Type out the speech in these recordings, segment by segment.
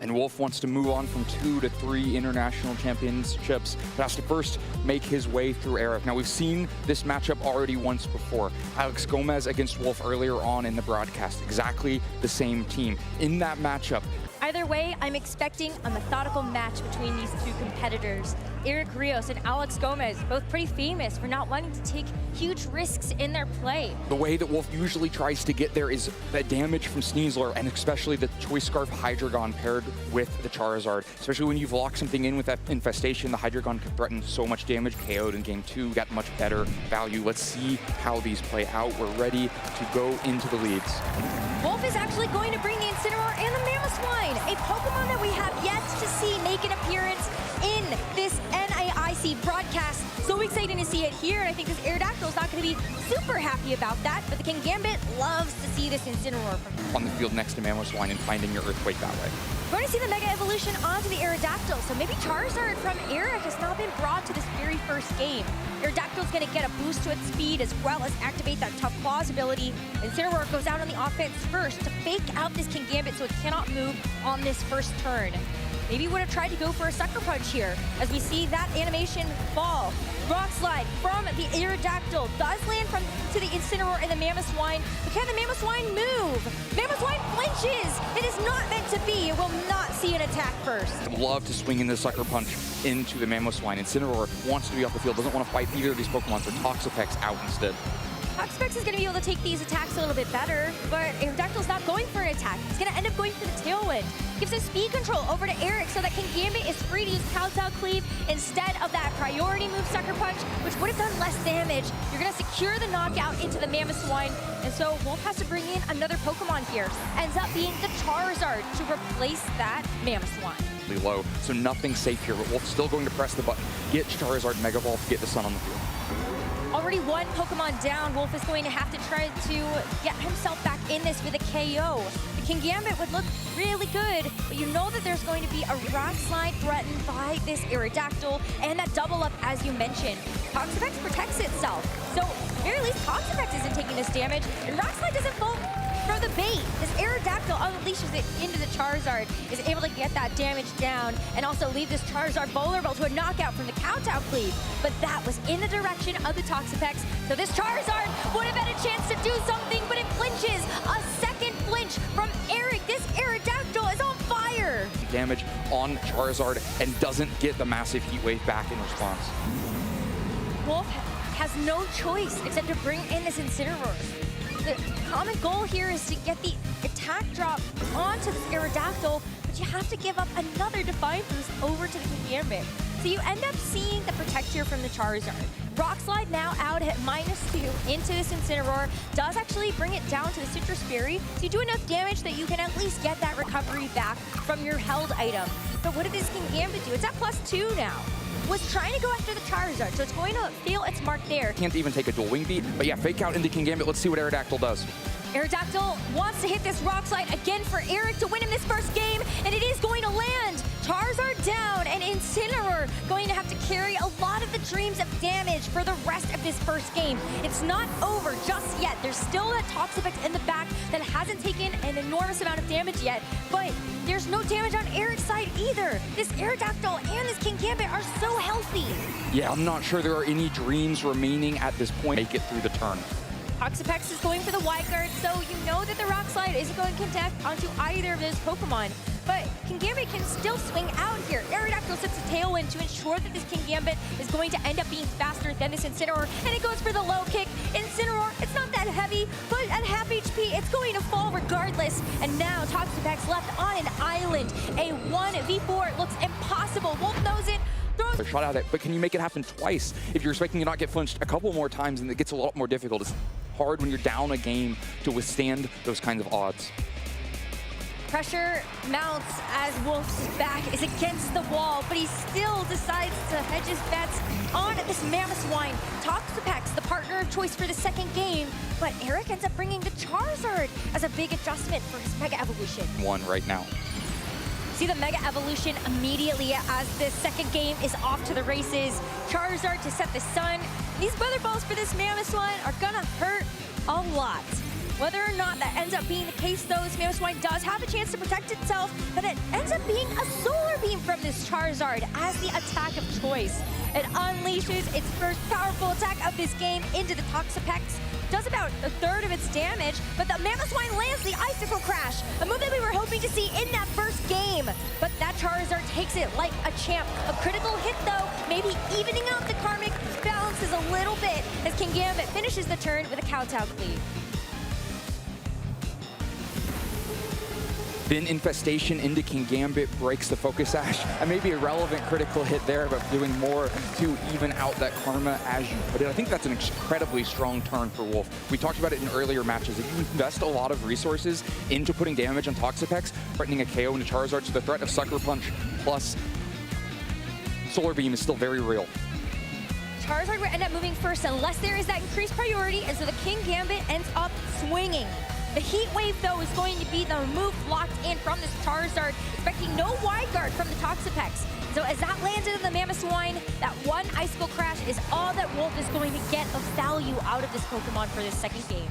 And Wolfe wants to move on from 2 to 3 international championships, but has to first make his way through Eric. Now, we've seen this matchup already once before. Alex Gomez against Wolfe earlier on in the broadcast, exactly the same team. In that matchup, either way, I'm expecting a methodical match between these two competitors. Eric Rios and Alex Gomez, both pretty famous for not wanting to take huge risks in their play. The way that Wolfe usually tries to get there is the damage from Sneasler, and especially the Choice Scarf Hydreigon paired with the Charizard. Especially when you've locked something in with that infestation, the Hydreigon can threaten so much damage. KO'd in game 2, got much better value. Let's see how these play out. We're ready to go into the leads. Wolfe is actually going to bring the Incineroar and the Mamoswine, a Pokemon that we have yet to see make an appearance in this NAIC broadcast. So exciting to see it here, and I think this Aerodactyl is not going to be super happy about that, but the Kingambit loves to see this Incineroar from her. On the field next to Mamoswine and finding your Earthquake that way. We're going to see the Mega Evolution onto the Aerodactyl, so maybe Charizard from Eric has not been brought to this very first game. Aerodactyl's going to get a boost to its speed as well as activate that Tough Claws ability. Incineroar goes out on the offense first to fake out this Kingambit so it cannot move on this first turn. Maybe would have tried to go for a Sucker Punch here as we see that animation fall. Rock Slide from the Aerodactyl does land to the Incineroar and the Mamoswine, but can the Mamoswine move? Mamoswine flinches! It is not meant to be. It will not see an attack first. I'd love to swing in the Sucker Punch into the Mamoswine. Incineroar wants to be off the field, doesn't want to fight either of these Pokemon, so Toxapex out instead. Toxapex is going to be able to take these attacks a little bit better, but Aerodactyl's not going for an attack. He's going to end up going for the Tailwind. Gives him speed control over to Eric so that Kingambit is free to use Kowtow Cleave instead of that priority move Sucker Punch, which would have done less damage. You're going to secure the knockout into the Mamoswine, and so Wolfe has to bring in another Pokemon here. Ends up being the Charizard to replace that Mamoswine. Low, so nothing safe here, but Wolfe's still going to press the button. Get Charizard Mega Evolve, get the Sun on the field. Already one Pokemon down, Wolfe is going to have to try to get himself back in this with a KO. The Kingambit would look really good, but you know that there's going to be a Rock Slide threatened by this Aerodactyl and that double up as you mentioned. Toxapex protects itself, so at the very least Toxapex isn't taking this damage, and Rock Slide doesn't fall for the bait. This Aerodactyl unleashes it into the Charizard, is able to get that damage down, and also leave this Charizard vulnerable to a knockout from the Kowtow Cleave. But that was in the direction of the Toxapex, so this Charizard would have had a chance to do something, but it flinches. A second flinch from Eric. This Aerodactyl is on fire. Damage on Charizard and doesn't get the massive Heat Wave back in response. Wolfe has no choice except to bring in this Incineroar. The common goal here is to get the attack drop onto this Aerodactyl, but you have to give up another Defiant Boost over to the Kingambit. So you end up seeing the Protect here from the Charizard. Rock Slide now out at -2 into this Incineroar, does actually bring it down to the Citrus Berry, so you do enough damage that you can at least get that recovery back from your held item. But what did this Kingambit do? It's at +2 now. Was trying to go after the Charizard, so it's going to feel its mark there. Can't even take a dual wing beat, but yeah, fake out into Kingambit. Let's see what Aerodactyl does. Aerodactyl wants to hit this Rock Slide again for Eric to win him this first game, and it is going to land. Charizard down, and Incineroar going to have to carry a lot of the dreams of damage for the rest of this first game. It's not over just yet. There's still that Toxapex in the back that hasn't taken an enormous amount of damage yet, but there's no damage on Eric's side either. This Aerodactyl and this Kingambit are so healthy. Yeah, I'm not sure there are any dreams remaining at this point. Make it through the turn. Toxapex is going for the Wide Guard, so you know that the Rock Slide isn't going to connect onto either of those Pokemon. But Kingambit can still swing out here. Aerodactyl sets a Tailwind to ensure that this Kingambit is going to end up being faster than this Incineroar, and it goes for the low kick. Incineroar, it's not that heavy, but at half HP, it's going to fall regardless. And now Toxapex left on an island. A 1v4 looks impossible. Wolfe knows it. A shot at it, but can you make it happen twice? If you're expecting to not get flinched a couple more times, and it gets a lot more difficult. It's hard when you're down a game to withstand those kinds of odds. Pressure mounts as Wolfe's back is against the wall, but he still decides to hedge his bets on this Mamoswine. Toxapex, the partner of choice for the second game, but Eric ends up bringing the Charizard as a big adjustment for his Mega Evolution. One right now. See the Mega Evolution immediately as this second game is off to the races. Charizard to set the sun. These Weather Balls for this Mamoswine are gonna hurt a lot. Whether or not that ends up being the case, though, this Mamoswine does have a chance to protect itself, but it ends up being a Solar Beam from this Charizard as the attack of choice. It unleashes its first powerful attack of this game into the Toxapex. Does about a third of its damage, but the Mamoswine lands the Icicle Crash, a move that we were hoping to see in that first game. But that Charizard takes it like a champ. A critical hit, though, maybe evening out the karmic balances a little bit as Kingambit finishes the turn with a Kowtow cleave. Then Infestation into Kingambit breaks the Focus Sash. And maybe a relevant critical hit there, but doing more to even out that Karma as you put it. I think that's an incredibly strong turn for Wolf. We talked about it in earlier matches. If you invest a lot of resources into putting damage on Toxapex, threatening a KO into Charizard, so the threat of Sucker Punch plus Solar Beam is still very real. Charizard will end up moving first unless there is that increased priority, and so the Kingambit ends up swinging. The Heat Wave, though, is going to be the move locked in from this Charizard, expecting no wide guard from the Toxapex. So as that lands into the Mamoswine, that one Icicle Crash is all that Wolf is going to get of value out of this Pokemon for this second game.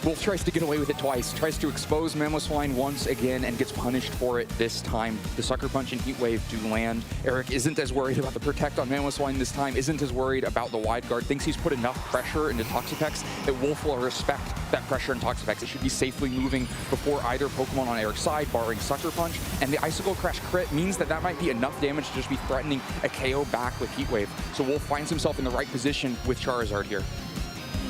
Wolf tries to get away with it twice, tries to expose Mamoswine once again and gets punished for it this time. The Sucker Punch and Heat Wave do land. Eric isn't as worried about the Protect on Mamoswine this time, isn't as worried about the wide guard, thinks he's put enough pressure into Toxapex that Wolf will respect that pressure in Toxapex. It should be safely moving before either Pokemon on Eric's side, barring Sucker Punch, and the Icicle Crash crit means that that might be enough damage to just be threatening a KO back with Heat Wave. So Wolf finds himself in the right position with Charizard here.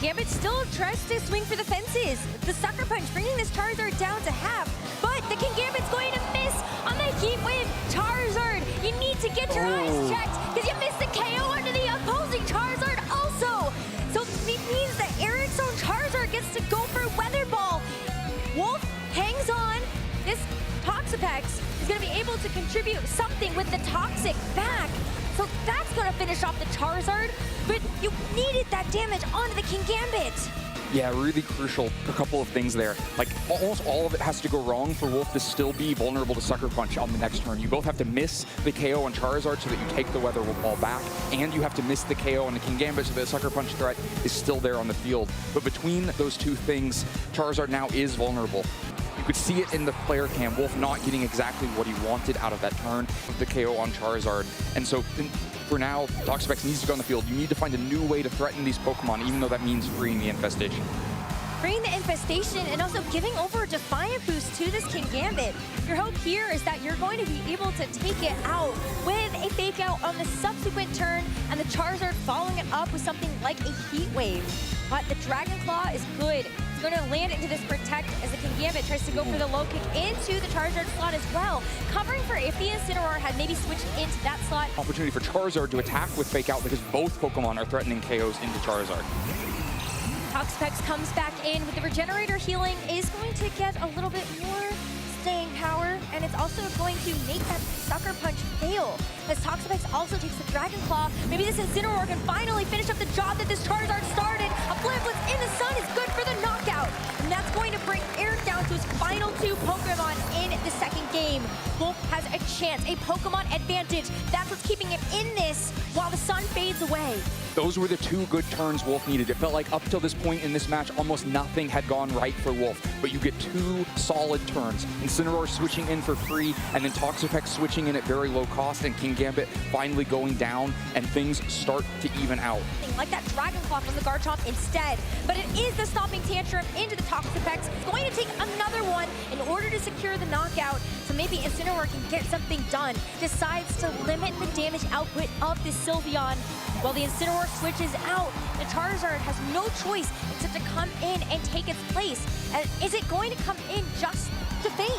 Gambit still tries to swing for the fences. The Sucker Punch bringing this Charizard down to half, but the Kingambit's going to miss on the Heat Wave Charizard. You need to get your eyes checked because you missed the KO under the opposing Charizard also. So it means that Eric's own Charizard gets to go for Weather Ball. Wolf hangs on. This Toxapex is going to be able to contribute something with the Toxic back. So that's going to finish off the Charizard, but you needed that damage onto the Kingambit. Yeah, really crucial. A couple of things there. Like, almost all of it has to go wrong for Wolf to still be vulnerable to Sucker Punch on the next turn. You both have to miss the KO on Charizard so that you take the Weather Ball back, and you have to miss the KO on the Kingambit so that the Sucker Punch threat is still there on the field. But between those two things, Charizard now is vulnerable. You could see it in the player cam, Wolf not getting exactly what he wanted out of that turn of the KO on Charizard. And so for now, Toxapex needs to go on the field. You need to find a new way to threaten these Pokemon, even though that means freeing the Infestation. Freeing the Infestation and also giving over Defiant Boost to this Kingambit. Your hope here is that you're going to be able to take it out with a Fake Out on the subsequent turn and the Charizard following it up with something like a Heat Wave. But the Dragon Claw is good. It's going to land into this Protect as the Kingambit tries to go for the low kick into the Charizard slot as well, covering for if the Incineroar had maybe switched into that slot. Opportunity for Charizard to attack with Fake Out because both Pokemon are threatening KOs into Charizard. Toxapex comes back in with the Regenerator healing, is going to get a little bit more staying power, and it's also going to make that Sucker Punch fail. As Toxapex also takes the Dragon Claw, maybe this Incineroar can finally finish up the job that this Charizard started. A Blitz in the sun is good for the knockout, and that's going to bring Eric down to his final two Pokemon in the second game. Wolf has a chance, a Pokemon advantage. That's what's keeping him in this while the sun fades away. Those were the two good turns Wolf needed. It felt like up till this point in this match, almost nothing had gone right for Wolf, but you get two solid turns. Incineroar switching in for free, and then Toxapex switching in at very low cost, and Kingambit finally going down, and things start to even out. Like that Dragon Claw from the Garchomp instead, but it is the Stomping Tantrum into the Toxapex. It's going to take another one in order to secure the knockout, so maybe Incineroar can get something done. Decides to limit the damage output of this Sylveon. While the Incineroar switches out, the Charizard has no choice except to come in and take its place. And is it going to come in just to faint?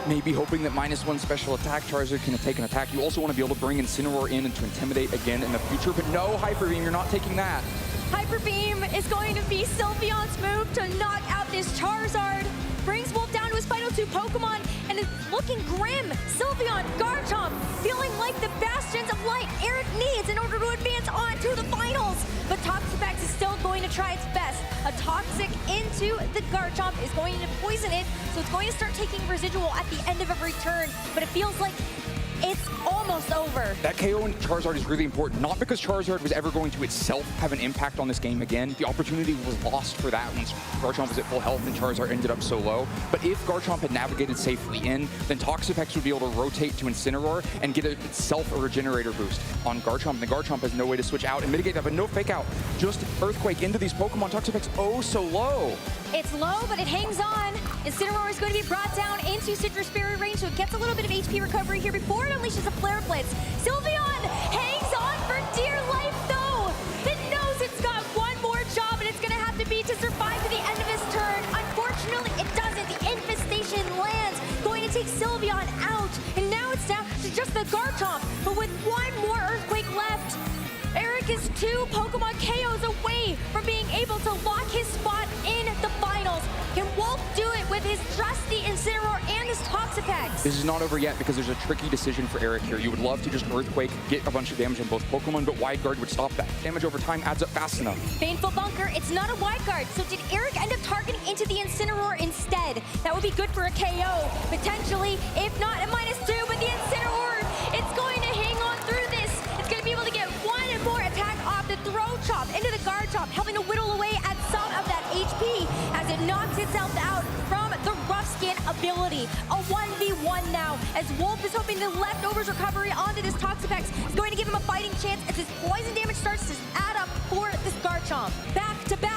Maybe hoping that -1 special attack Charizard can take an attack. You also want to be able to bring Incineroar in and to intimidate again in the future, but no Hyper Beam, you're not taking that. Hyper Beam is going to be Sylveon's move to knock out this Charizard. Brings Wolf down to his final two Pokemon, and it's looking grim. Sylveon, Garchomp, feeling like the bastions of light Eric needs in order to advance on to the finals. But Toxapex is still going to try its best. A Toxic into the Garchomp is going to poison it, so it's going to start taking residual at the end of every turn. But it feels like it's almost over. That KO in Charizard is really important, not because Charizard was ever going to itself have an impact on this game again. The opportunity was lost for that once Garchomp was at full health and Charizard ended up so low. But if Garchomp had navigated safely in, then Toxapex would be able to rotate to Incineroar and get itself a regenerator boost on Garchomp. And the Garchomp has no way to switch out and mitigate that, but no fake out. Just Earthquake into these Pokemon. Toxapex oh so low. It's low, but it hangs on. Incineroar is going to be brought down into Citrus Berry range, so it gets a little bit of HP recovery here before it unleashes a Flare Blitz. Sylveon hangs on for dear life, though. It knows it's got one more job, and it's going to have to be to survive to the end of his turn. Unfortunately, it doesn't. The Infestation lands, going to take Sylveon out, and now it's down to just the Garchomp. But with one more Earthquake left, Eric is 2 Pokemon KOs away from being able to lock his spot in the finals. Can Wolfe do it with his trusty Incineroar and his Toxapex? This is not over yet because there's a tricky decision for Eric here. You would love to just Earthquake, get a bunch of damage on both Pokemon, but Wide Guard would stop that. Damage over time adds up fast enough. Baneful Bunker, it's not a Wide Guard, so did Eric end up targeting into the Incineroar instead? That would be good for a KO, potentially, if not a -2, but the Incineroar, it's going to hang on through this. It's going to be able to get one more attack off the Throw Chop into the Garchomp, helping to whittle away at some of that HP as it knocks itself out from the Rough Skin ability. A 1v1 now, as Wolfe is hoping the leftovers recovery onto this Toxapex is going to give him a fighting chance as his poison damage starts to add up for this Garchomp. Back to back.